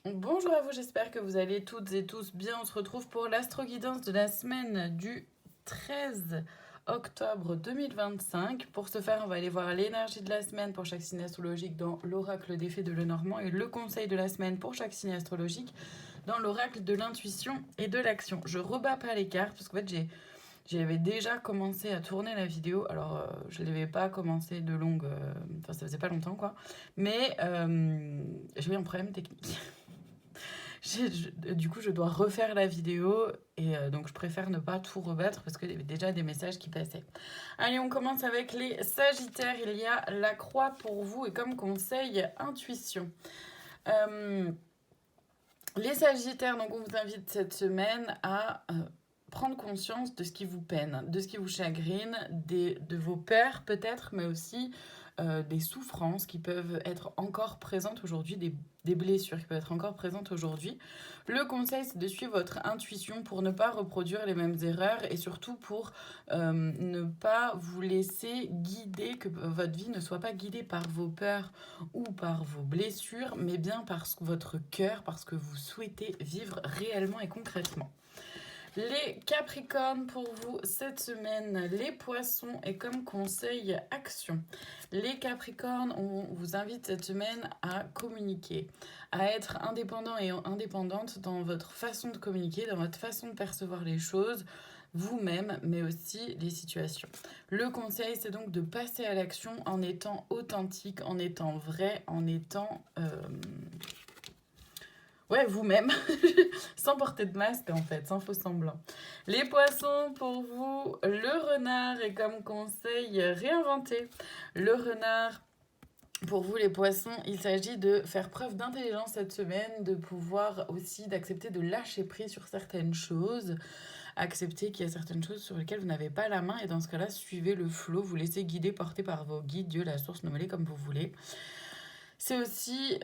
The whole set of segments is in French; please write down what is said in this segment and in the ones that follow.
Bonjour à vous, j'espère que vous allez toutes et tous bien. On se retrouve pour l'astro-guidance de la semaine du 13 octobre 2025. Pour ce faire, on va aller voir l'énergie de la semaine pour chaque signe astrologique dans l'oracle des fées de Lenormand et le conseil de la semaine pour chaque signe astrologique dans l'oracle de l'intuition et de l'action. Je rebats pas les cartes parce qu'en fait, j'avais déjà commencé à tourner la vidéo. Alors, je ne l'avais pas commencé de longue. Enfin, ça faisait pas longtemps, quoi. Mais j'ai eu un problème technique. Du coup, je dois refaire la vidéo et donc je préfère ne pas tout rebattre parce qu'il y avait déjà des messages qui passaient. Allez, on commence avec les Sagittaires. Il y a la croix pour vous et comme conseil, intuition. Les Sagittaires, donc on vous invite cette semaine à prendre conscience de ce qui vous peine, de ce qui vous chagrine, de vos peurs peut-être, mais aussi des souffrances qui peuvent être encore présentes aujourd'hui, des blessures qui peuvent être encore présentes aujourd'hui. Le conseil, c'est de suivre votre intuition pour ne pas reproduire les mêmes erreurs et surtout pour ne pas vous laisser guider, que votre vie ne soit pas guidée par vos peurs ou par vos blessures, mais bien par votre cœur, parce que vous souhaitez vivre réellement et concrètement. Les Capricornes, pour vous, cette semaine, les Poissons et comme conseil, action. Les Capricornes, on vous invite cette semaine à communiquer, à être indépendant et indépendante dans votre façon de communiquer, dans votre façon de percevoir les choses, vous-même, mais aussi les situations. Le conseil, c'est donc de passer à l'action en étant authentique, en étant vrai, en étant... Ouais, vous-même, sans porter de masque en fait, sans faux semblant. Les poissons, pour vous, le renard est comme conseil réinventer. Le renard, pour vous les poissons, il s'agit de faire preuve d'intelligence cette semaine, de pouvoir aussi d'accepter de lâcher prise sur certaines choses, accepter qu'il y a certaines choses sur lesquelles vous n'avez pas la main et dans ce cas-là, suivez le flot, vous laissez guider, porter par vos guides, Dieu, la source, nommez-les comme vous voulez. C'est aussi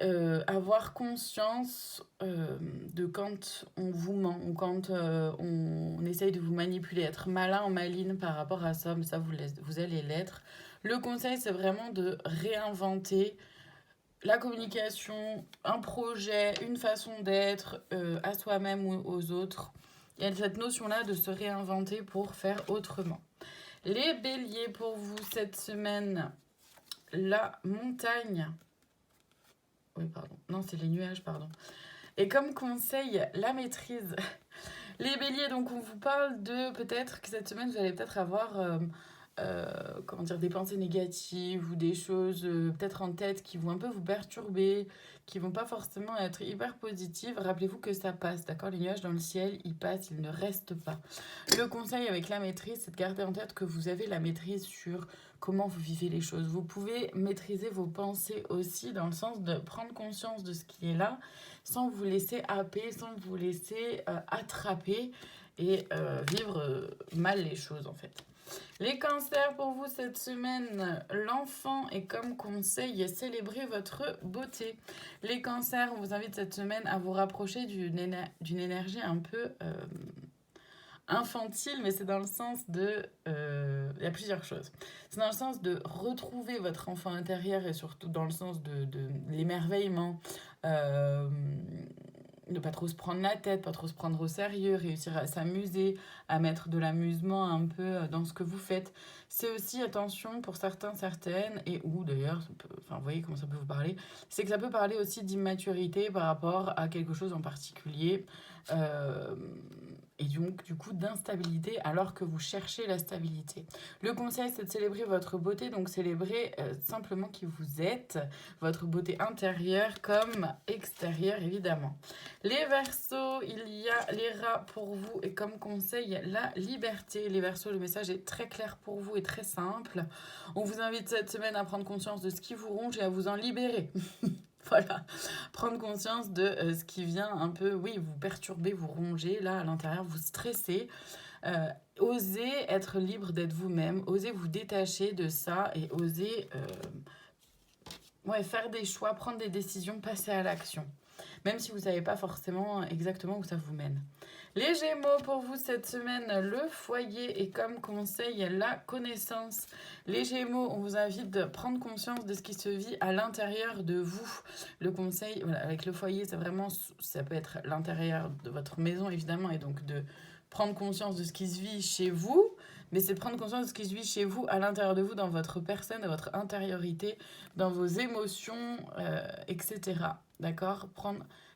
avoir conscience de quand on vous ment ou quand on essaye de vous manipuler, être malin en maline par rapport à ça, mais ça vous allez l'être. Le conseil, c'est vraiment de réinventer la communication, un projet, une façon d'être à soi-même ou aux autres. Il y a cette notion-là de se réinventer pour faire autrement. Les béliers, pour vous, cette semaine, la montagne. Oui, pardon. Non, c'est les nuages, pardon. Et comme conseil, la maîtrise. Les béliers, donc on vous parle de peut-être que cette semaine, vous allez peut-être avoir comment dire, des pensées négatives ou des choses peut-être en tête qui vont un peu vous perturber, qui vont pas forcément être hyper positives. Rappelez-vous que ça passe, d'accord? Les nuages dans le ciel, ils passent, ils ne restent pas. Le conseil avec la maîtrise, c'est de garder en tête que vous avez la maîtrise sur comment vous vivez les choses. Vous pouvez maîtriser vos pensées aussi dans le sens de prendre conscience de ce qui est là sans vous laisser happer, sans vous laisser attraper et vivre mal les choses en fait. Les cancers, pour vous cette semaine, l'enfant est comme conseil, célébrez votre beauté. Les cancers, on vous invite cette semaine à vous rapprocher d'une énergie un peu infantile, mais c'est dans le sens de... il y a plusieurs choses. C'est dans le sens de retrouver votre enfant intérieur et surtout dans le sens de l'émerveillement. Ne pas trop se prendre la tête, pas trop se prendre au sérieux, réussir à s'amuser, à mettre de l'amusement un peu dans ce que vous faites. C'est aussi, attention, pour certains, certaines, et ou d'ailleurs, enfin, vous voyez comment ça peut vous parler, c'est que ça peut parler aussi d'immaturité par rapport à quelque chose en particulier. Et donc, du coup, d'instabilité alors que vous cherchez la stabilité. Le conseil, c'est de célébrer votre beauté, donc célébrer simplement qui vous êtes, votre beauté intérieure comme extérieure, évidemment. Les Verseaux, il y a les rats pour vous et comme conseil, la liberté. Les Verseaux, le message est très clair pour vous et très simple. On vous invite cette semaine à prendre conscience de ce qui vous ronge et à vous en libérer. Voilà, prendre conscience de ce qui vient un peu, oui, vous perturber, vous ronger, là, à l'intérieur, vous stresser. Osez être libre d'être vous-même, osez vous détacher de ça et osez faire des choix, prendre des décisions, passer à l'action. même si vous ne savez pas forcément exactement où ça vous mène. Les Gémeaux, pour vous cette semaine, le foyer et comme conseil, la connaissance. Les Gémeaux, on vous invite de prendre conscience de ce qui se vit à l'intérieur de vous. Le conseil, voilà, avec le foyer, c'est vraiment, ça peut être l'intérieur de votre maison évidemment, et donc de prendre conscience de ce qui se vit chez vous, mais c'est prendre conscience de ce qui se vit chez vous, à l'intérieur de vous, dans votre personne, dans votre intériorité, dans vos émotions, etc. D'accord?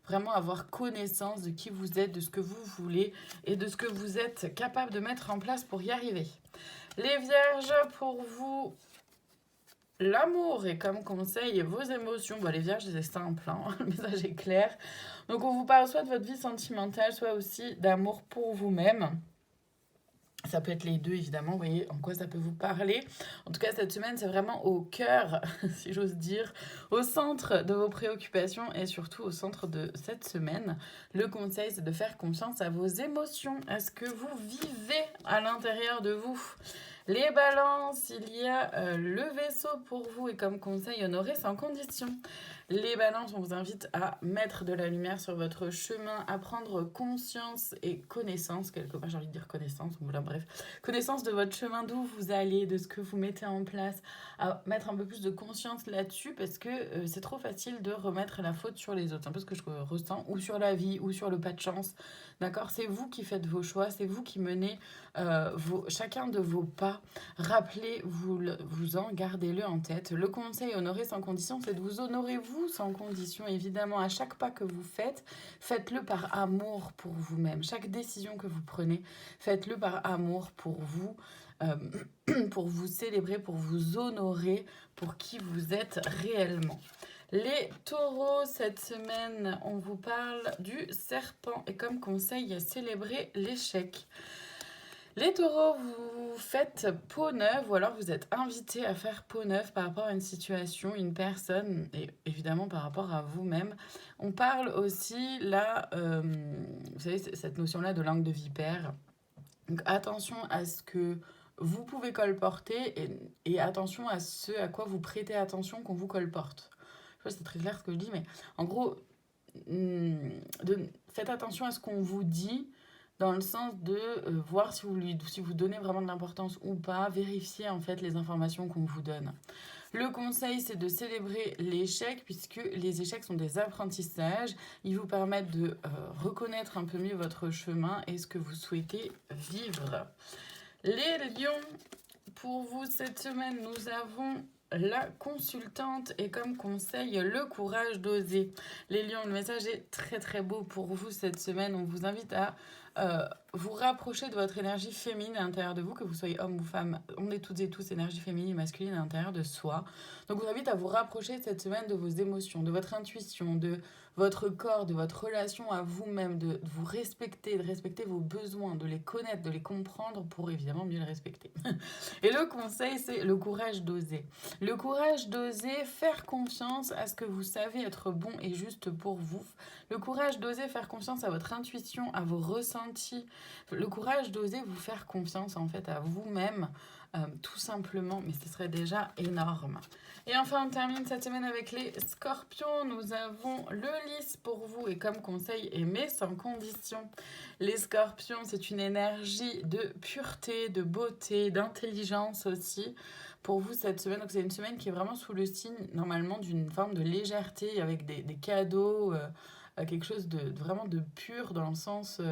Vraiment avoir connaissance de qui vous êtes, de ce que vous voulez et de ce que vous êtes capable de mettre en place pour y arriver. Les Vierges, pour vous, l'amour et comme conseil vos émotions. Bon, les Vierges, c'est simple, hein, le message est clair. Donc on vous parle soit de votre vie sentimentale, soit aussi d'amour pour vous-même. Ça peut être les deux, évidemment, vous voyez en quoi ça peut vous parler. En tout cas, cette semaine, c'est vraiment au cœur, si j'ose dire, au centre de vos préoccupations et surtout au centre de cette semaine. Le conseil, c'est de faire confiance à vos émotions, à ce que vous vivez à l'intérieur de vous. Les balances, il y a le vaisseau pour vous et comme conseil, honorer sans condition. Les balances, on vous invite à mettre de la lumière sur votre chemin, à prendre conscience et connaissance, quelque part j'ai envie de dire connaissance, voilà, bref, connaissance de votre chemin, d'où vous allez, de ce que vous mettez en place, à mettre un peu plus de conscience là-dessus parce que c'est trop facile de remettre la faute sur les autres, c'est un peu ce que je ressens, ou sur la vie, ou sur le pas de chance, d'accord? C'est vous qui faites vos choix, c'est vous qui menez chacun de vos pas. Rappelez-vous-en, gardez-le en tête. Le conseil honorer sans condition, c'est de vous honorer vous sans condition, évidemment. À chaque pas que vous faites, faites-le par amour pour vous-même. Chaque décision que vous prenez, faites-le par amour pour vous, pour vous célébrer, pour vous honorer, pour qui vous êtes réellement. Les taureaux, cette semaine, on vous parle du serpent et comme conseil, célébrer l'échec. Les taureaux, vous faites peau neuve ou alors vous êtes invité à faire peau neuve par rapport à une situation, une personne et évidemment par rapport à vous-même. On parle aussi là, vous savez, cette notion-là de langue de vipère. Donc attention à ce que vous pouvez colporter et attention à ce à quoi vous prêtez attention qu'on vous colporte. Je sais pas si c'est très clair ce que je dis, mais en gros, faites attention à ce qu'on vous dit dans le sens de voir si vous donnez vraiment de l'importance ou pas, vérifier en fait les informations qu'on vous donne. Le conseil, c'est de célébrer l'échec puisque les échecs sont des apprentissages. Ils vous permettent de reconnaître un peu mieux votre chemin et ce que vous souhaitez vivre. Les lions, pour vous cette semaine, nous avons la consultante et comme conseil le courage d'oser. Les lions, le message est très très beau pour vous cette semaine. On vous invite à vous rapprocher de votre énergie féminine à l'intérieur de vous, que vous soyez homme ou femme. On est toutes et tous énergie féminine et masculine à l'intérieur de soi. Donc je vous invite à vous rapprocher cette semaine de vos émotions, de votre intuition, de votre corps, de votre relation à vous-même, de vous respecter, de respecter vos besoins, de les connaître, de les comprendre pour évidemment mieux les respecter. Et le conseil, c'est le courage d'oser. Le courage d'oser faire confiance à ce que vous savez être bon et juste pour vous. Le courage d'oser faire confiance à votre intuition, à vos ressentis. Le courage d'oser vous faire confiance en fait à vous-même, tout simplement, mais ce serait déjà énorme. Et enfin, on termine cette semaine avec les scorpions. Nous avons le lys pour vous et comme conseil, aimer sans condition. Les scorpions, c'est une énergie de pureté, de beauté, d'intelligence aussi. Pour vous cette semaine, donc c'est une semaine qui est vraiment sous le signe normalement d'une forme de légèreté avec des cadeaux, quelque chose de vraiment de pur dans le sens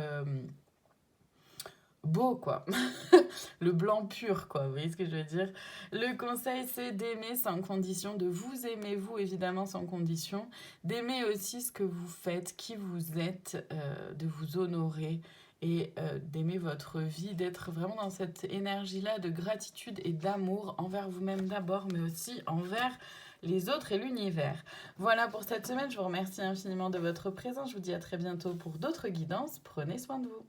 beau quoi. Le blanc pur quoi, vous voyez ce que je veux dire. Le conseil c'est d'aimer sans condition, de vous aimer vous évidemment sans condition, d'aimer aussi ce que vous faites, qui vous êtes, de vous honorer et d'aimer votre vie, d'être vraiment dans cette énergie-là de gratitude et d'amour envers vous-même d'abord, mais aussi envers les autres et l'univers. Voilà pour cette semaine, je vous remercie infiniment de votre présence, je vous dis à très bientôt pour d'autres guidances, prenez soin de vous.